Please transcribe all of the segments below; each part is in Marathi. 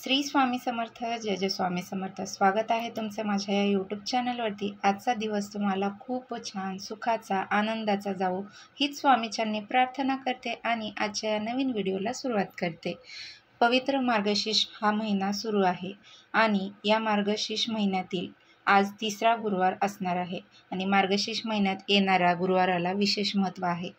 श्री स्वामी समर्थ, जय जय स्वामी समर्थ। स्वागत आहे तुमचं माझ्या या यूट्यूब चॅनलवरती। आजचा दिवस तुम्हाला खूप छान, सुखाचा, आनंदाचा जावो हीच स्वामीचरणी प्रार्थना करते आणि आजच्या या नवीन व्हिडिओला सुरुवात करते। पवित्र मार्गशीर्ष हा महिना सुरू आहे आणि या मार्गशीर्ष महिन्यातील आज तिसरा गुरुवार असणार आहे आणि मार्गशीर्ष महिन्यात येणाऱ्या गुरुवाराला विशेष महत्त्व आहे।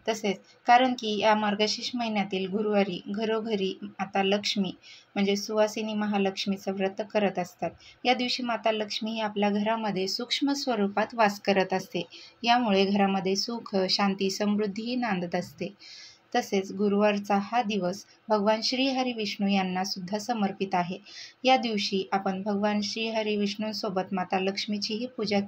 तसेच कारण की या मार्गशीर्ष महिन्यातील गुरुवारी घरोघरी माता लक्ष्मी म्हणजे सुवासिनी महालक्ष्मीचं व्रत करत असतात। या दिवशी माता लक्ष्मी ही आपल्या घरामध्ये सूक्ष्म स्वरूपात वास करत असते। यामुळे घरामध्ये सुख, शांती, समृद्धीही नांदत असते। तसेच गुरुवारचा हा दिवस भगवान श्री हरी विष्णू यांना सुद्धा समर्पित आहे। या दिवशी आपण भगवान श्री हरी विष्णूंसोबत माता लक्ष्मीचीही पूजा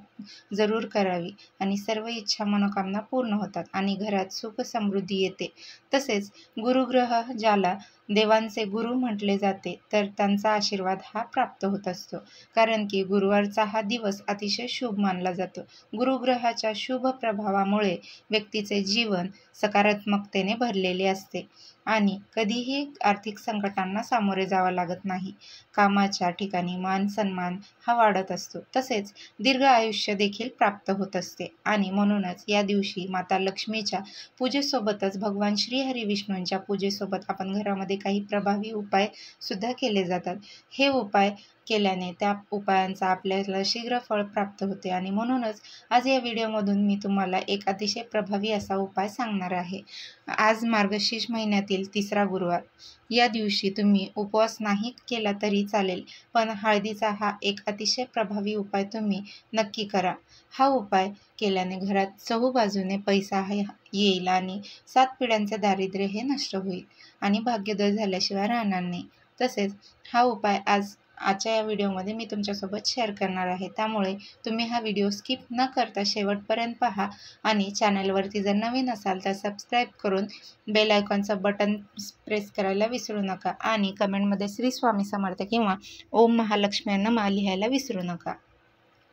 जरूर करावी आणि सर्व इच्छा मनोकामना पूर्ण होतात आणि घरात सुख समृद्धी येते। तसेच गुरुग्रह ज्याला देवांचे गुरु म्हटले जाते तर त्यांचा आशीर्वाद हा प्राप्त होत असतो, कारण की गुरुवारचा हा दिवस अतिशय शुभ मानला जातो। गुरुग्रहाच्या शुभ प्रभावामुळे व्यक्तीचे जीवन सकारात्मकतेने भरलेले असते आणि कधीही आर्थिक संकटांना सामोरे जावं लागत नाही। कामाच्या ठिकाणी मान सन्मान हा वाढत असतो, तसेच दीर्घ आयुष्य देखील प्राप्त होत असते आणि म्हणूनच या दिवशी माता लक्ष्मीच्या पूजेसोबतच भगवान श्री हरी विष्णूंच्या पूजेसोबत आपण घरामध्ये काही प्रभावी उपाय सुद्धा केले जातात। हे उपाय केल्याने त्या उपायांचा आपल्याला शीघ्र फळ प्राप्त होते आणि म्हणूनच आज या व्हिडिओमधून मी तुम्हाला एक अतिशय प्रभावी असा उपाय सांगणार आहे। आज मार्गशीर्ष महिन्यातील तिसरा गुरुवार, या दिवशी तुम्ही उपवास नाही केला तरी चालेल, पण हळदीचा हा एक अतिशय प्रभावी उपाय तुम्ही नक्की करा। हा उपाय केल्याने घरात चहूबाजूने पैसा येईल आणि 7 पिढ्यांचे दारिद्र्य हे नष्ट होईल आणि भाग्योदय झाल्याशिवाय राहणार नाही। तसेच हा उपाय आजच्या या व्हिडिओमध्ये मी तुमच्यासोबत शेअर करणार आहे, त्यामुळे तुम्ही हा व्हिडिओ स्किप न करता शेवटपर्यंत पहा आणि चॅनलवरती जर नवीन असाल तर सबस्क्राईब करून बेल आयकॉनचं बटन प्रेस करायला विसरू नका आणि कमेंटमध्ये श्री स्वामी समर्थ किंवा ओम महालक्ष्मी नमः लिहायला विसरू नका।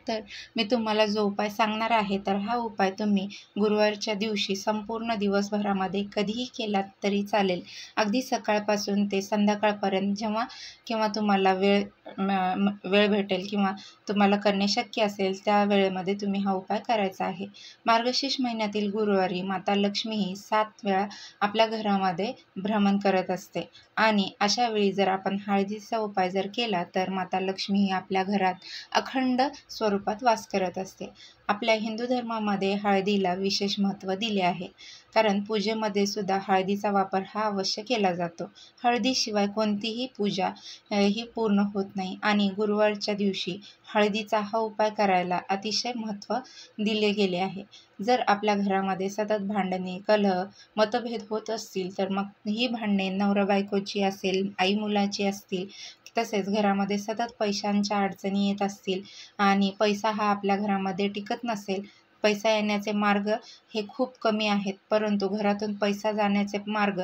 तर मी तुम्हाला जो उपाय सांगणार आहे तर हा उपाय तुम्ही गुरुवारच्या दिवशी संपूर्ण दिवसभरामध्ये कधीही केलात तरी चालेल। अगदी सकाळपासून ते संध्याकाळपर्यंत जेव्हा तुम्हाला वेळ भेटेल किंवा तुम्हाला करणे शक्य असेल त्या वेळेमध्ये तुम्ही हा उपाय करायचा आहे। मार्गशीर्ष महिन्यातील गुरुवारी माता लक्ष्मी ही 7 वेळा आपल्या घरामध्ये भ्रमण करत असते आणि अशा वेळी जर आपण हळदीचा उपाय जर केला तर माता लक्ष्मी ही आपल्या घरात अखंड स्वरूपात वास करत असते। आपल्या हिंदू धर्मामध्ये हळदीला विशेष महत्त्व दिले आहे, कारण पूजेमध्ये सुद्धा हळदीचा वापर हा अवश्य केला जातो। हळदीशिवाय कोणतीही पूजा ही पूर्ण होत नाही आणि गुरुवारच्या दिवशी हळदीचा हा उपाय करायला अतिशय महत्त्व दिले गेले आहे। जर आपल्या घरामध्ये सतत भांडणे, कलह, मतभेद होत असतील तर मग ही भांडणे नवरा बायकोची असेल, आई मुलाची असतील, तसेच घरामध्ये सतत पैशांच्या अडचणी येत असतील आणि पैसा हा आपल्या घरामध्ये टिकत नसेल, पैसा येण्याचे मार्ग हे खूप कमी आहेत, परंतु घरातून पैसा जाण्याचे मार्ग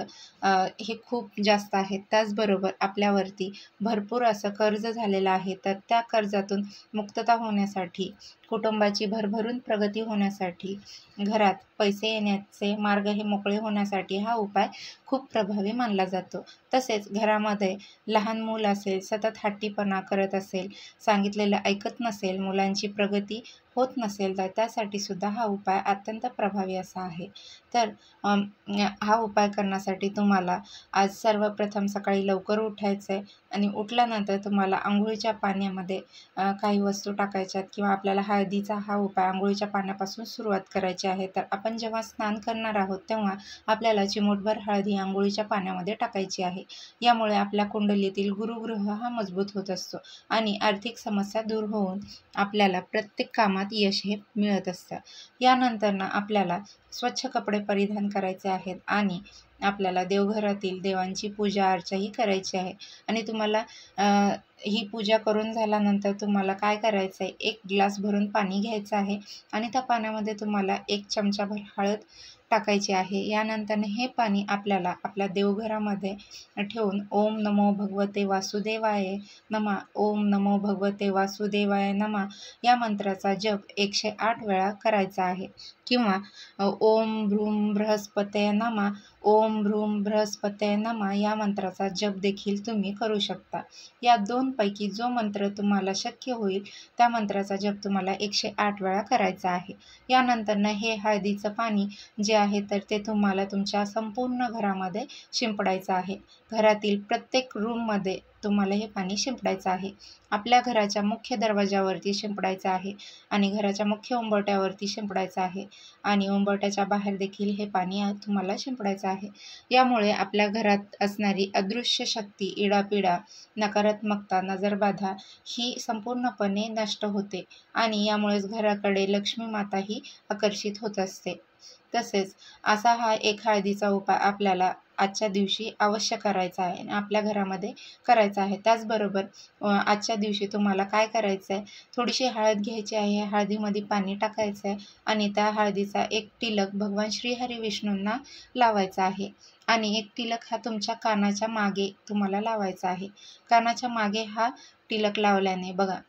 हे खूप जास्त आहेत। त्याचबरोबर आपल्यावरती भरपूर असं कर्ज झालेलं आहे, तर त्या कर्जातून मुक्तता होण्यासाठी, कुटुंबाची भरभरून प्रगती होण्यासाठी, घरात पैसे येण्याचे मार्ग हे मोकळे होण्यासाठी हा उपाय खूप प्रभावी मानला जातो। तसेच घरामध्ये लहान मूल असेल, सतत हट्टीपणा करत असेल, सांगितलेलं ऐकत नसेल, मुलांची प्रगती होत नसेल तर त्यासाठी सुद्धा हा उपाय अत्यंत प्रभावी असा आहे। तर हा उपाय करण्यासाठी तुम्हाला आज सर्वप्रथम सकाळी लवकर उठायचं आहे आणि उठल्यानंतर तुम्हाला अंघोळीच्या पाण्यामध्ये काही वस्तू टाकायच्यात किंवा आपल्याला हळदीचा हा उपाय अंघोळीच्या पाण्यापासून सुरुवात करायची आहे। तर आपण जेव्हा स्नान करणार आहोत तेव्हा आपल्याला चिमूटभर हळदी अंघोळीच्या पाण्यामध्ये टाकायची आहे। यामुळे आपल्या कुंडलीतील गुरुग्रह हा मजबूत होत असतो आणि आर्थिक समस्या दूर होऊन आपल्याला प्रत्येक कामात यश हे मिळत असतं। यानंतर आपल्याला स्वच्छ कपडे परिधान करायचे आहेत आणि आपल्याला देवघरातील देवांची पूजा अर्चाही करायची आहे आणि तुम्हाला ही पूजा करून झाल्यानंतर तुम्हाला काय करायचं आहे, 1 ग्लास भरून पाणी घ्यायचं आहे आणि त्या पाण्यामध्ये तुम्हाला 1 चमचाभर हळद टाकायची आहे। यानंतर हे पाणी आपल्याला आपल्या देवघरामध्ये ठेवून ओम नमो भगवते वासुदेवाय नमः, ओम नमो भगवते वासुदेवाय नमः या मंत्राचा जप 108 वेळा करायचा आहे किंवा ओम भ्रूम बृहस्पतये नमः, ओम भ्रूम बृहस्पतये नमः या मंत्राचा जप देखील तुम्ही करू शकता. या 2 पैकी जो मंत्र तुम्हाला शक्य होईल त्या मंत्राचा जप तुम्हाला 108 वेळा करायचा आहे. यानंतरनं हे हळदीचं पाणी जे आहे तर ते तुम्हाला तुमच्या संपूर्ण घरामध्ये शिंपडायचं आहे. घरातील प्रत्येक रूममध्ये तुम्हाला हे पाणी शिंपडायचं आहे. आपल्या घराच्या मुख्य दरवाजावरती शिंपडायचं आहे आणि घराच्या मुख्य उंबरठ्यावरती शिंपडायचं आहे आणि उंबरठ्याच्या बाहेर देखील हे पाणी तुम्हाला शिंपडायचं आहे. यामुळे आपल्या घरात असणारी अदृश्य शक्ती, इडापिडा, नकारात्मकता, नजरबाधा ही संपूर्णपणे नष्ट होते आणि यामुळेच घराकडे लक्ष्मी माता ही आकर्षित होत असते. तसेच असा हा एक हळदीचा उपाय आपल्याला आजच्या दिवशी अवश्य करायचा आहे आणि आपल्या घरामध्ये करायचा आहे. त्याचबरोबर आजच्या दिवशी तुम्हाला काय करायचं आहे, थोडीशी हळद घ्यायची आहे, हळदीमध्ये पाणी टाकायचं आहे आणि त्या हळदीचा एक टिलक भगवान श्रीहरी विष्णूंना लावायचा आहे आणि एक टिलक हा तुमच्या कानाच्या मागे तुम्हाला लावायचा आहे. कानाच्या मागे हा टिलक लावल्याने बघा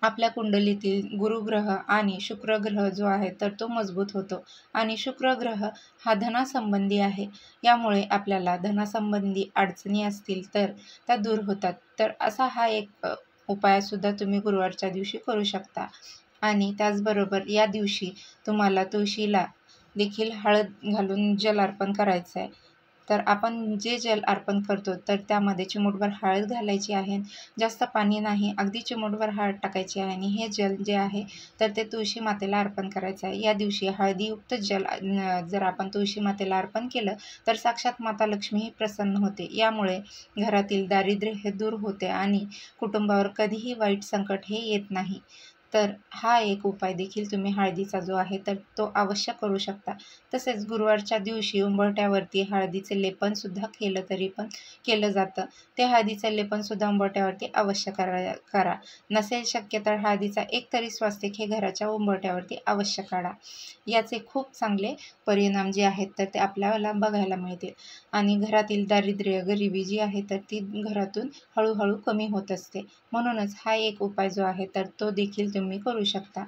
आपल्या कुंडलीतील गुरुग्रह आणि शुक्रग्रह जो आहे तर तो मजबूत होतो आणि शुक्रग्रह हा धनासंबंधी आहे. यामुळे आपल्याला धनासंबंधी अडचणी असतील तर त्या दूर होतात. तर असा हा एक उपायसुद्धा तुम्ही गुरुवारच्या दिवशी करू शकता. आणि त्याचबरोबर या दिवशी तुम्हाला तुळशीला देखील हळद घालून जल अर्पण करायचं आहे. तर आपण जे जल अर्पण करतो तर त्यामध्ये चिमूटभर हळद घालायची आहे. जास्त पाणी नाही, अगदी चिमूटभर हळद टाकायची आहे आणि हे जल जे आहे तर ते तुळशी मातेला अर्पण करायचं आहे. या दिवशी हळदीयुक्त जल जर आपण तुळशी मातेला अर्पण केलं तर साक्षात माता लक्ष्मी ही प्रसन्न होते. यामुळे घरातील दारिद्र्य हे दूर होते आणि कुटुंबावर कधीही वाईट संकट हे येत नाही. तर हा एक उपाय देखील तुम्ही हळदीचा जो आहे तर तो अवश्य करू शकता. तसेच गुरुवारच्या दिवशी उंबरठ्यावरती हळदीचे लेपनसुद्धा केलं जातं. ते हळदीचं लेपनसुद्धा उंबरठ्यावरती अवश्य करा. नसेल शक्य तर हळदीचा एक तरी स्वास्तिक हे घराच्या उंबरठ्यावरती अवश्य काढा. याचे खूप चांगले परिणाम जे आहेत तर ते आपल्याला बघायला मिळतील आणि घरातील दारिद्र्य, गरिबी जी आहे तर ती घरातून हळूहळू कमी होत असते. म्हणूनच हा एक उपाय जो आहे तर तो देखील तुम्ही करू शकता.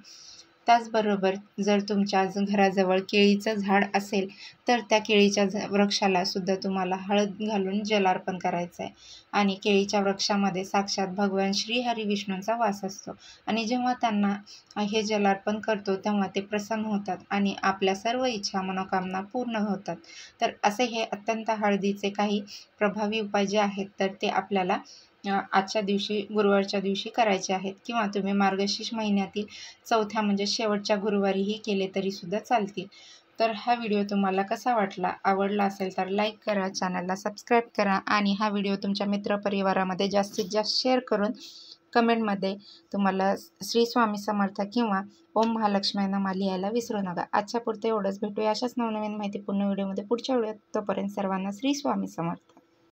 त्याचबरोबर जर तुमच्या घराजवळ केळीचं झाड असेल तर त्या केळीच्या वृक्षाला सुद्धा तुम्हाला हळद घालून जलार्पण करायचं आहे आणि केळीच्या वृक्षामध्ये साक्षात भगवान श्रीहरी विष्णूंचा वास असतो आणि जेव्हा त्यांना हे जलार्पण करतो तेव्हा ते प्रसन्न होतात आणि आपल्या सर्व इच्छा मनोकामना पूर्ण होतात. तर असे हे अत्यंत हळदीचे काही प्रभावी उपाय जे आहेत तर ते आपल्याला आजच्या दिवशी गुरुवारच्या दिवशी करायचे आहेत किंवा तुम्ही मार्गशीर्ष महिन्यातील चौथ्या म्हणजे शेवटच्या गुरुवारीही केले तरीसुद्धा चालतील. तर हा व्हिडिओ तुम्हाला कसा वाटला, आवडला असेल तर लाईक करा, चॅनलला सबस्क्राईब करा आणि हा व्हिडिओ तुमच्या मित्रपरिवारामध्ये जास्तीत जास्त शेअर करून कमेंटमध्ये तुम्हाला श्री स्वामी समर्थ किंवा ओम महालक्ष्मी नमः लिहायला विसरू नका. आजच्या पुरते एवढंच. भेटूया अशाच नवनवीन माहितीपूर्ण व्हिडिओमध्ये पुढच्या व्हिडिओत. तोपर्यंत सर्वांना श्री स्वामी समर्थ.